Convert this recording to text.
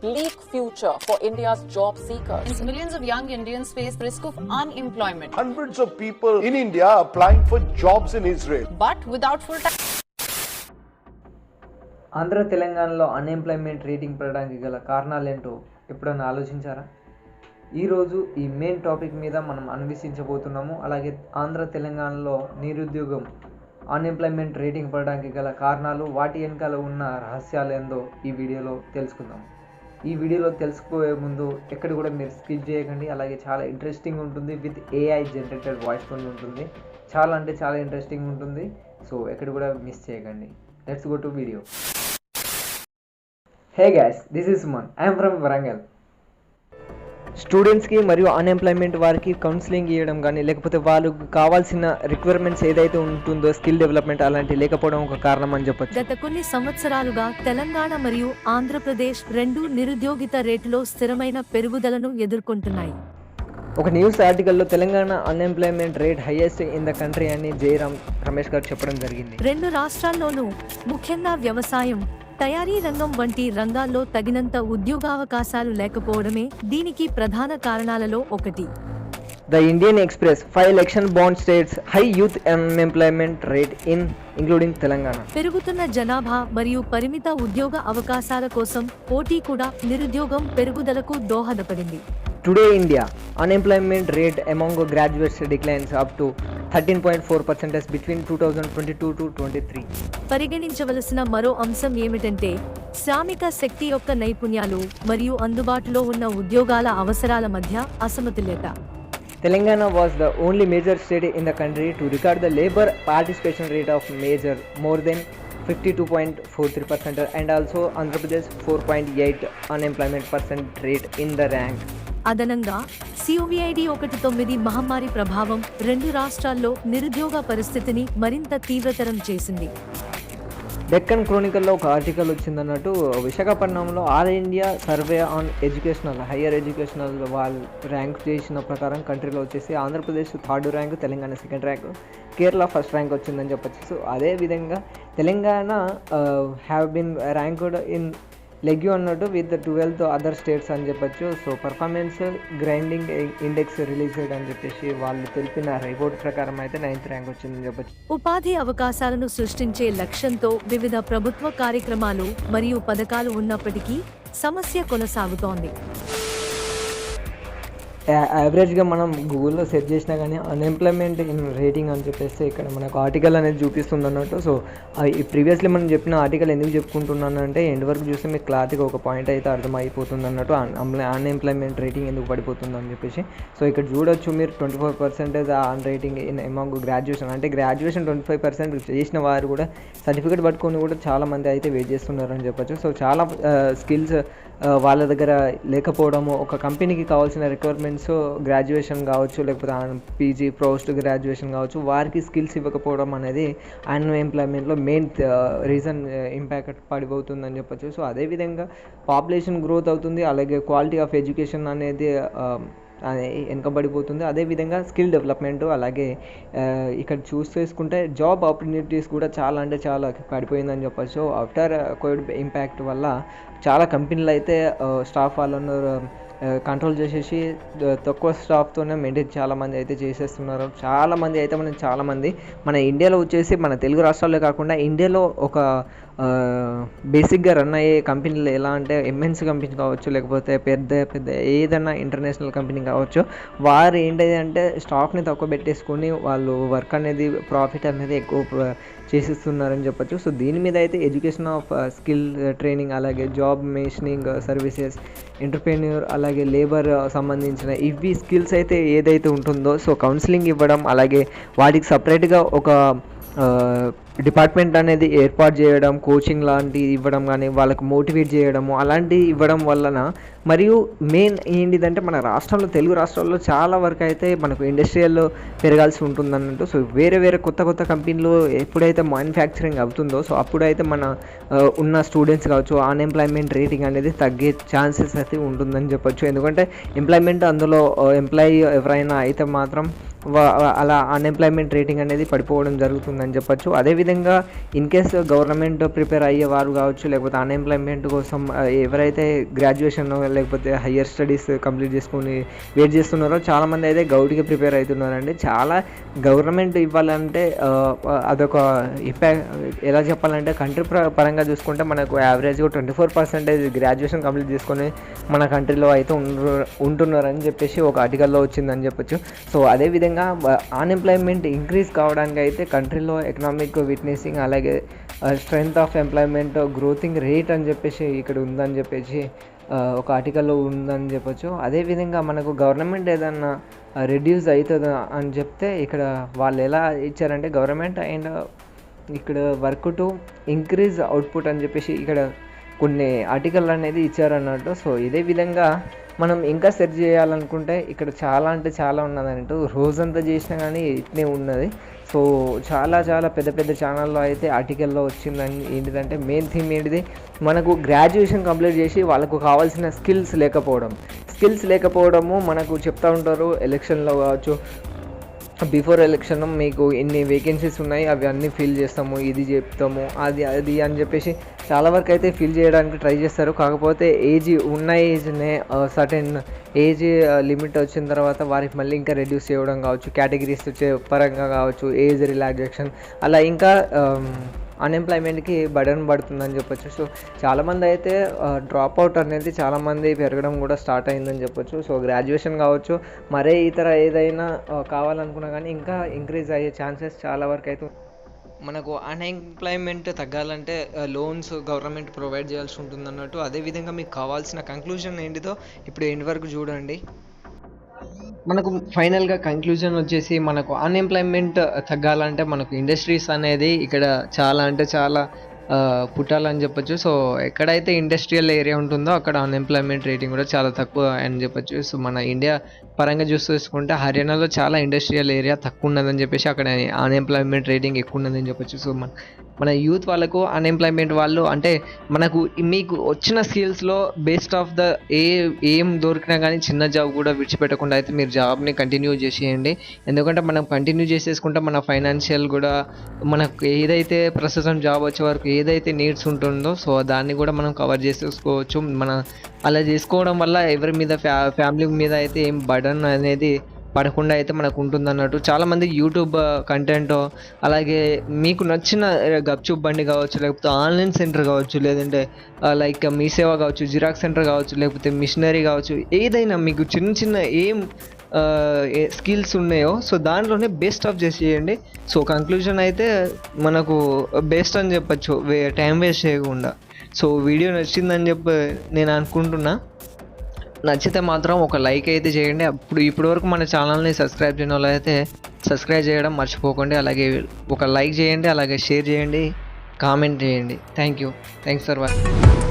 bleak future for India's job seekers. Millions of young Indians face risk of unemployment, Hundreds of people in India applying for jobs in Israel. but without full-time. Andhra తెలంగాణలో unemployment rating పెరగడానికి గల కారణాలేంటో ఎప్పుడైనా ఆలోచించారా? ఈరోజు ఈ main topic మీద మనం అన్వేషించబోతున్నాము. అలాగే ఆంధ్ర తెలంగాణలో నిరుద్యోగం అన్ఎంప్లాయ్మెంట్ రేటింగ్ పెరగడానికి గల కారణాలు, వాటి వెనకాల ఉన్న రహస్యాలు ఏందో ఈ వీడియోలో తెలుసుకుందాం. ఈ వీడియోలో తెలుసుకుపోయే ముందు ఎక్కడ కూడా మీరు స్కిప్ చేయకండి. అలాగే చాలా ఇంట్రెస్టింగ్ ఉంటుంది, విత్ ఏఐ జనరేటెడ్ వాయిస్తో ఉంటుంది. చాలా అంటే చాలా ఇంట్రెస్టింగ్ ఉంటుంది. సో ఎక్కడ కూడా మిస్ చేయకండి. Let's go to video. Hey guys, this is Suman. I'm from Warangal. స్టూడెంట్స్కి మరియు అన్ఎంప్లాయ్మెంట్ వారికి కౌన్సిలింగ్ ఇవ్వడం కానీ, లేకపోతే వాళ్ళకు కావాల్సిన రిక్వైర్మెంట్స్ ఏదైతే ఉంటుందో స్కిల్ డెవలప్మెంట్ అలాంటివి లేకపోవడం ఒక కారణం అని చెప్పొచ్చు. గత కొన్ని సంవత్సరాలుగా తెలంగాణ మరియు ఆంధ్రప్రదేశ్ రెండు నిరుద్యోగిత రేటులో స్థిరమైన పెరుగుదలను ఎదుర్కొంటున్నాయి. ఒక న్యూస్ ఆర్టికల్లో Telangana unemployment rate highest in the country అని జయరాం రమేష్ గారు చెప్పడం జరిగింది. రెండు రాష్ట్రాల్లోనూ ముఖ్యంగా వ్యవసాయం, తయారీ రంగం వంటి రంగాల్లో తగినంత ఉద్యోగావకాశాలు లేకపోవడమే దీనికి ప్రధాన కారణాలలో ఒకటి. The Indian express 5 election bond states high youth unemployment rate in including Telangana. పెరుగుతున్న జనాభా మరియు పరిమిత ఉద్యోగ అవకాశాల కోసం పోటీ కూడా నిరుద్యోగం పెరుగుదలకు దోహదపడింది. Today India unemployment rate among graduates declines up to 13.4% between 2022 to 23. పరిగణించవలసిన మరో అంశం ఏమిటంటే శ్రామిక శక్తి యొక్క నైపుణ్యాలు మరియు అందుబాటులో ఉన్న ఉద్యోగాల అవసరాల మధ్య అసమతుల్యత. Telangana was the only major state in the country to record the labor participation rate of major more than 52.43% and also Andhra Pradesh 4.8 unemployment percent rate in the rank. అదనంగా COVID-19 మహమ్మారి ప్రభావం రెండు రాష్ట్రాల్లో నిరుద్యోగ పరిస్థితిని మరింత తీవ్రతరం చేసింది. డెక్కన్ క్రోనికల్లో ఒక ఆర్టికల్ వచ్చిందన్నట్టు, విశాఖపట్నంలో all India survey on educational higher educational వాళ్ళు ర్యాంక్ చేసిన ప్రకారం కంట్రీలో వచ్చేసి Andhra Pradesh 3rd rank, Telangana 2nd rank, Kerala 1st rank వచ్చిందని చెప్పచ్చు. సో అదేవిధంగా Telangana have been ranked in league అన్నట్టు విత్ 12 అదర్ స్టేట్స్ అని చెప్పచ్చు. So performance grinding index released అని చెప్పేసి వాళ్ళు తెలిపిన రిపోర్ట్ ప్రకారం అయితే 9th ర్యాంక్ వచ్చిందని చెప్పచ్చు. ఉపాధి అవకాశాలను సృష్టించే లక్ష్యంతో వివిధ ప్రభుత్వ కార్యక్రమాలు మరియు పథకాలు ఉన్నప్పటికీ సమస్య కొనసాగుతోంది. యావరేజ్గా మనం గూగుల్లో సెర్చ్ చేసినా కానీ అన్ఎంప్లాయ్మెంట్ ఇన్ రేటింగ్ అని చెప్పేస్తే ఇక్కడ మనకు ఆర్టికల్ అనేది చూపిస్తుంది అన్నట్టు. సో ఈ ప్రీవియస్లీ మనం చెప్పిన ఆర్టికల్ ఎందుకు చెప్పుకుంటున్నాను అంటే ఎండ్ వరకు చూస్తే మీకు క్లారిటీగా ఒక పాయింట్ అయితే అర్థమైపోతుంది అన్నట్టు, అన్ఎంప్లాయ్మెంట్ రేటింగ్ ఎందుకు పడిపోతుంది అని చెప్పేసి. సో ఇక్కడ చూడొచ్చు మీరు 24% on rating in among graduation, అంటే గ్రాడ్యుయేషన్ 25% చేసిన వారు కూడా సర్టిఫికేట్ పట్టుకొని కూడా చాలామంది అయితే వెయిట్ చేస్తున్నారని చెప్పచ్చు. సో చాలా స్కిల్స్ వాళ్ళ దగ్గర లేకపోవడము, ఒక కంపెనీకి కావాల్సిన రిక్వైర్మెంట్స్ గ్రాడ్యుయేషన్ కావచ్చు, లేకపోతే పీజీ పోస్ట్ గ్రాడ్యుయేషన్ కావచ్చు, వారికి స్కిల్స్ ఇవ్వకపోవడం అనేది అన్ఎంప్లాయ్మెంట్లో మెయిన్ రీజన్ ఇంపాక్ట్ పడిపోతుందని చెప్పచ్చు. సో అదేవిధంగా పాపులేషన్ గ్రోత్ అవుతుంది, అలాగే క్వాలిటీ ఆఫ్ ఎడ్యుకేషన్ అనేది వెనకబడిపోతుంది. అదేవిధంగా స్కిల్ డెవలప్మెంట్, అలాగే ఇక్కడ చేసుకుంటే జాబ్ ఆపర్చునిటీస్ కూడా చాలా అంటే చాలా పడిపోయిందని చెప్పచ్చు. ఆఫ్టర్ కోవిడ్ ఇంపాక్ట్ వల్ల చాలా కంపెనీలు అయితే స్టాఫ్ వాళ్ళను కంట్రోల్ చేసేసి తక్కువ స్టాఫ్తోనే మెయింటైన్ చాలామంది అయితే చేసేస్తున్నారు. చాలామంది మన ఇండియాలో వచ్చేసి మన తెలుగు రాష్ట్రాల్లో కాకుండా ఇండియాలో ఒక బేసిక్గా రన్ అయ్యే కంపెనీలు ఎలా అంటే ఎంఎన్సీ కంపెనీ కావచ్చు, లేకపోతే పెద్ద ఏదైనా ఇంటర్నేషనల్ కంపెనీ కావచ్చు, వారు ఏంటంటే అంటే స్టాఫ్ని తక్కువ పెట్టేసుకొని వాళ్ళు వర్క్ అనేది ప్రాఫిట్ అనేది ఎక్కువ చేసేస్తున్నారని చెప్పచ్చు. సో దీని మీద అయితే ఎడ్యుకేషన్ ఆఫ్ స్కిల్ ట్రైనింగ్, అలాగే జాబ్ మెషనింగ్ సర్వీసెస్, ఎంటర్ప్రెన్యూర్, అలాగే లేబర్ సంబంధించిన ఇవి స్కిల్స్ అయితే ఏదైతే ఉంటుందో, సో కౌన్సిలింగ్ ఇవ్వడం, అలాగే వాటికి సపరేట్గా ఒక డిపార్ట్మెంట్ అనేది ఏర్పాటు చేయడం, కోచింగ్ లాంటివి ఇవ్వడం కానీ, వాళ్ళకు మోటివేట్ చేయడము అలాంటివి ఇవ్వడం వలన, మరియు మెయిన్ ఏంటిదంటే మన రాష్ట్రంలో తెలుగు రాష్ట్రాల్లో చాలా వరకు అయితే మనకు ఇండస్ట్రియల్ పెరగాల్సి ఉంటుంది అన్నట్టు. సో వేరే కొత్త కంపెనీలు ఎప్పుడైతే మ్యానుఫ్యాక్చరింగ్ అవుతుందో, సో అప్పుడైతే మన ఉన్న స్టూడెంట్స్ కావచ్చు అన్ఎంప్లాయ్మెంట్ రేటింగ్ అనేది తగ్గే ఛాన్సెస్ అయితే ఉంటుందని చెప్పొచ్చు. ఎందుకంటే ఎంప్లాయ్మెంట్ అందులో ఎంప్లాయీ ఎవరైనా అయితే మాత్రం అలా అన్ఎంప్లాయ్మెంట్ రేటింగ్ అనేది పడిపోవడం జరుగుతుందని చెప్పొచ్చు. అదేవిధంగా ఇన్ కేస్ గవర్నమెంట్ ప్రిపేర్ అయ్యేవారు కావచ్చు, లేకపోతే అన్ఎంప్లాయ్మెంట్ కోసం ఎవరైతే గ్రాడ్యుయేషన్ లేకపోతే హయ్యర్ స్టడీస్ కంప్లీట్ చేసుకుని వెయిట్ చేస్తున్నారో చాలామంది అయితే గౌట్కి ప్రిపేర్ అవుతున్నారండి. చాలా గవర్నమెంట్ ఇవ్వాలంటే అదొక ఎలా చెప్పాలంటే కంట్రీ పరంగా చూసుకుంటే మనకు యావరేజ్గా 24% గ్రాడ్యుయేషన్ కంప్లీట్ చేసుకొని మన కంట్రీలో అయితే ఉంటున్నారని చెప్పేసి ఒక ఆర్టికల్లో వచ్చిందని చెప్పొచ్చు. సో అదేవిధంగా అన్ఎంప్లాయ్మెంట్ ఇంక్రీజ్ కావడానికి అయితే కంట్రీలో ఎకనామిక్ విట్నెసింగ్ అలాగే స్ట్రెంగ్త్ ఆఫ్ ఎంప్లాయ్మెంట్ గ్రోతింగ్ రేట్ అని చెప్పేసి ఇక్కడ ఉందని చెప్పేసి ఒక ఆర్టికల్లో ఉందని చెప్పొచ్చు. అదేవిధంగా మనకు గవర్నమెంట్ ఏదన్నా రెడ్యూస్ అవుతుందా అని చెప్తే ఇక్కడ వాళ్ళు ఎలా ఇచ్చారంటే గవర్నమెంట్ అండ్ ఇక్కడ వర్క్ టు ఇంక్రీజ్ అవుట్పుట్ అని చెప్పేసి ఇక్కడ కొన్ని ఆర్టికల్ అనేది ఇచ్చారన్నట్టు. సో ఇదే విధంగా మనం ఇంకా సెర్చ్ చేయాలనుకుంటే ఇక్కడ చాలా అంటే చాలా ఉన్నదంటూ రోజంతా చేసినా కానీ ఇట్నే ఉన్నది. సో చాలా చాలా పెద్ద పెద్ద ఛానల్లో అయితే ఆర్టికల్లో వచ్చిందని ఏంటిదంటే మెయిన్ థీమ్ ఏంటిది, మనకు గ్రాడ్యుయేషన్ కంప్లీట్ చేసి వాళ్ళకు కావాల్సిన స్కిల్స్ లేకపోవడము మనకు చెప్తూ ఉంటారు ఎలక్షన్లో కావచ్చు, బిఫోర్ ఎలక్షన్ మీకు ఇన్ని వేకెన్సీస్ ఉన్నాయి అవి అన్నీ ఫిల్ చేస్తాము, ఇది చెప్తాము, అది అని చెప్పేసి చాలా వరకు అయితే ఫిల్ చేయడానికి ట్రై చేస్తారు. కాకపోతే ఏజ్నే సర్టెన్ ఏజ్ లిమిట్ వచ్చిన తర్వాత వారికి మళ్ళీ ఇంకా రెడ్యూస్ చేయడం కావచ్చు, కేటగిరీస్ పరంగా కావచ్చు, ఏజ్ రిలాక్సేషన్ అలా ఇంకా అన్ఎంప్లాయ్మెంట్కి బర్డన్ పడుతుందని చెప్పొచ్చు. సో చాలామంది అయితే డ్రాప్ అవుట్ అనేది చాలామంది పెరగడం కూడా స్టార్ట్ అయిందని చెప్పొచ్చు. సో గ్రాడ్యుయేషన్ కావచ్చు మరే ఇతర ఏదైనా కావాలనుకున్నా కానీ ఇంకా ఇంక్రీజ్ అయ్యే ఛాన్సెస్ చాలా వరకు అయితే. మనకు అన్ఎంప్లాయ్మెంట్ తగ్గాలంటే లోన్స్ గవర్నమెంట్ ప్రొవైడ్ చేయాల్సి ఉంటుంది అన్నట్టు. అదేవిధంగా మీకు కావాల్సిన కంక్లూజన్ ఏంటిదో ఇప్పుడు ఎండ్ వరకు చూడండి. మనకు ఫైనల్గా కంక్లూజన్ వచ్చేసి మనకు అన్ఎంప్లాయ్మెంట్ తగ్గాలంటే మనకు ఇండస్ట్రీస్ అనేది ఇక్కడ చాలా అంటే చాలా పుట్టాలని చెప్పొచ్చు. సో ఎక్కడైతే ఇండస్ట్రియల్ ఏరియా ఉంటుందో అక్కడ అన్ఎంప్లాయ్మెంట్ రేటింగ్ కూడా చాలా తక్కువ అని చెప్పొచ్చు. సో మన ఇండియా పరంగా చూసుకుంటే హర్యానాలో చాలా ఇండస్ట్రియల్ ఏరియా తక్కువ ఉన్నదని చెప్పేసి అక్కడ అన్ఎంప్లాయ్మెంట్ రేటింగ్ ఎక్కువ ఉన్నదని చెప్పొచ్చు. సో మన యూత్ వాళ్ళకు అన్ఎంప్లాయ్మెంట్ వాళ్ళు అంటే మనకు మీకు వచ్చిన స్కిల్స్లో బేస్డ్ ఆఫ్ ద ఏం దొరికినా కానీ చిన్న జాబ్ కూడా విడిచిపెట్టకుండా అయితే మీరు జాబ్ని కంటిన్యూ చేసేయండి. ఎందుకంటే మనం కంటిన్యూ చేసేసుకుంటే మన ఫైనాన్షియల్ కూడా మనకు ఏదైతే ప్రస్తుతం జాబ్ వచ్చే వరకు ఏదైతే నీడ్స్ ఉంటుందో సో దాన్ని కూడా మనం కవర్ చేసేసుకోవచ్చు. మన అలా చేసుకోవడం వల్ల ఎవరి మీద ఫ్యామిలీ మీద అయితే ఏం బర్డన్ అనేది పడకుండా అయితే మనకు ఉంటుంది అన్నట్టు. చాలామంది యూట్యూబ్ కంటెంట్ అలాగే మీకు నచ్చిన గప్చుప్ బండి కావచ్చు, లేకపోతే ఆన్లైన్ సెంటర్ కావచ్చు, లేదంటే లైక్ మీ సేవ కావచ్చు, జిరాక్స్ సెంటర్ కావచ్చు, లేకపోతే మిషనరీ కావచ్చు, ఏదైనా మీకు చిన్న చిన్న ఏం స్కిల్స్ ఉన్నాయో సో దాంట్లోనే బెస్ట్ ఆఫ్ చేసేయండి. సో కంక్లూజన్ అయితే మనకు బెస్ట్ అని చెప్పచ్చు టైం వేస్ట్ చేయకుండా. సో వీడియో నచ్చిందని చెప్పి నేను అనుకుంటున్నా. నచ్చితే మాత్రం ఒక లైక్ అయితే చేయండి. ఇప్పటివరకు మన ఛానల్ని సబ్స్క్రైబ్ చేయని వాళ్ళు అయితే సబ్స్క్రైబ్ చేయడం మర్చిపోకండి. అలాగే ఒక లైక్ చేయండి, అలాగే షేర్ చేయండి, కామెంట్ చేయండి. Thanks for watching.